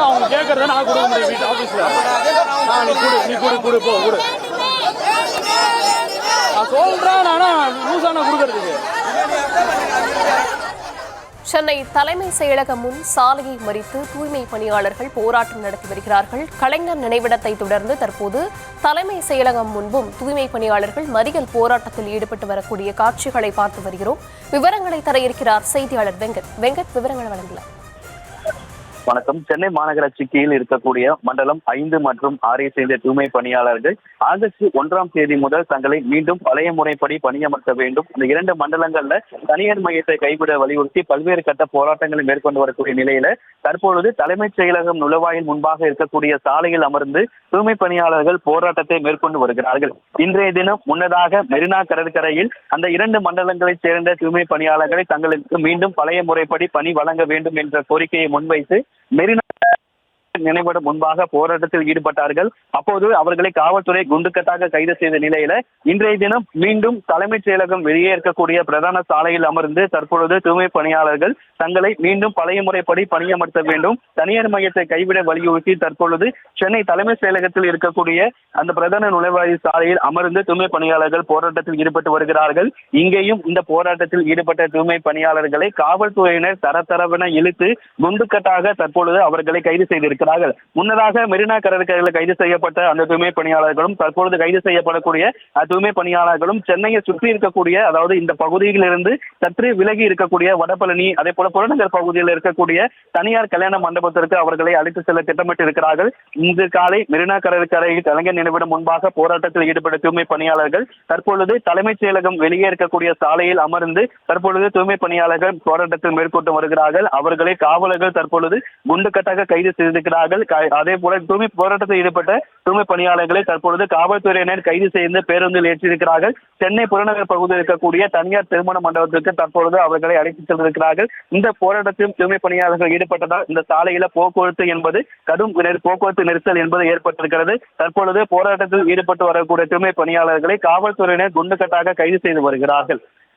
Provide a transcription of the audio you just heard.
அவங்க கேட்கறத நான் கொடுக்க முடியும் வீட்டு ஆபீஸ்ல. நீ கொடு போ கொடு. நான் சொல்றேன், ஆனா லூசான கொடுக்கறதுக்கு. சென்னை தலைமை செயலகம் முன் சாலையை மறித்து தூய்மை பணியாளர்கள் போராட்டம் நடத்தி வருகிறார்கள். கலைஞர் நினைவிடத்தை தொடர்ந்து தற்போது தலைமை செயலகம் முன்பும் தூய்மை பணியாளர்கள் மறியல் போராட்டத்தில் ஈடுபட்டு வரக்கூடிய காட்சிகளை பார்த்து வருகிறோம். விவரங்களை தர இருக்கிறார் செய்தியாளர் வெங்கட். விவரங்களை வழங்கலாம். வணக்கம். சென்னை மாநகராட்சி கீழ் இருக்கக்கூடிய மண்டலம் 5 மற்றும் 6 சேர்ந்த தூய்மை பணியாளர்கள் ஆகஸ்ட் 1ஆம் தேதி முதல் தங்களை மீண்டும் பழைய முறைப்படி பணியமர்த்த வேண்டும். இந்த 2 மண்டலங்கள்ல தனியார் மையத்தை கைவிட வலியுறுத்தி பல்வேறு கட்ட போராட்டங்களை மேற்கொண்டு வரக்கூடிய நிலையில தற்பொழுது தலைமைச் செயலகம் நுழைவாயில் முன்பாக இருக்கக்கூடிய சாலையில் அமர்ந்து தூய்மை பணியாளர்கள் போராட்டத்தை மேற்கொண்டு வருகிறார்கள். இன்றைய தினம் முன்னதாக மெரினா கடற்கரையில் அந்த 2 மண்டலங்களைச் சேர்ந்த தூய்மை பணியாளர்களை தங்களுக்கு மீண்டும் பழைய முறைப்படி பணி வழங்க வேண்டும் என்ற கோரிக்கையை முன்வைத்து மெரினா நினைவிடம் முன்பாக போராட்டத்தில் ஈடுபட்டார்கள். அப்போது அவர்களை காவல்துறை குண்டுக்கட்டாக கைது செய்த நிலையில இன்றைய தினம் மீண்டும் தலைமைச் செயலகம் வெளியே இருக்கக்கூடிய பிரதான சாலையில் அமர்ந்து தற்பொழுது தூய்மை பணியாளர்கள் தங்களை மீண்டும் பழைய முறைப்படி பணியமர்த்த வேண்டும், தனியார் மையத்தை கைவிட வலியுறுத்தி தற்பொழுது சென்னை தலைமைச் செயலகத்தில் இருக்கக்கூடிய அந்த பிரதான நுழைவாயில் சாலையில் அமர்ந்து தூய்மை பணியாளர்கள் போராட்டத்தில் ஈடுபட்டு வருகிறார்கள். இங்கேயும் இந்த போராட்டத்தில் ஈடுபட்ட தூய்மை பணியாளர்களை காவல்துறையினர் தரத்தரவென இழுத்து குண்டுக்கட்டாக தற்பொழுது அவர்களை கைது செய்திருக்கிறார்கள். முன்னதாக மெரினா கடற்கரையில் கைது செய்யப்பட்ட அந்த தூய்மை பணியாளர்களும் தற்பொழுது கைது செய்யப்படக்கூடிய தூய்மை பணியாளர்களும் சென்னையை சுற்றி இருக்கக்கூடிய, அதாவது இந்த பகுதியில் இருந்து சற்று விலகி இருக்கக்கூடிய வடபழனி, அதே போல புறநகர் பகுதியில் இருக்கக்கூடிய தனியார் கல்யாண மண்டபத்திற்கு அவர்களை அழைத்து செல்ல திட்டமிட்டு இருக்கிறார்கள். இன்று காலை மெரினா கடற்கரையில் கலைஞர் நினைவிடம் முன்பாக போராட்டத்தில் ஈடுபட்ட தூய்மை பணியாளர்கள் தற்பொழுது தலைமைச் செயலகம் வெளியே இருக்கக்கூடிய சாலையில் அமர்ந்து தற்பொழுது தூய்மை பணியாளர்கள் போராட்டத்தில் மேற்கொண்டு வருகிறார்கள். அவர்களை காவலர்கள் தற்பொழுது குண்டுக்கட்டாக கைது செய்திருக்கிறார்கள். அதே போல தூய்மை போராட்டத்தில் ஈடுபட்ட தூய்மை பணியாளர்களை தற்பொழுது காவல்துறையினர் கைது செய்து பேருந்தில் ஏற்றிருக்கிறார்கள். சென்னை புறநகர் பகுதியில் இருக்கக்கூடிய தனியார் திருமண மண்டபத்திற்கு தற்பொழுது அவர்களை அழைத்துச் சென்றிருக்கிறார்கள். இந்த போராட்டத்தில் தூய்மை பணியாளர்கள் ஈடுபட்டதால் இந்த சாலையில போக்குவரத்து என்பது கடும் போக்குவரத்து நெரிசல் என்பது ஏற்பட்டிருக்கிறது. தற்பொழுது போராட்டத்தில் ஈடுபட்டு வரக்கூடிய தூய்மை பணியாளர்களை காவல்துறையினர் குண்டுக்கட்டாக கைது செய்து வருகிறார்கள்.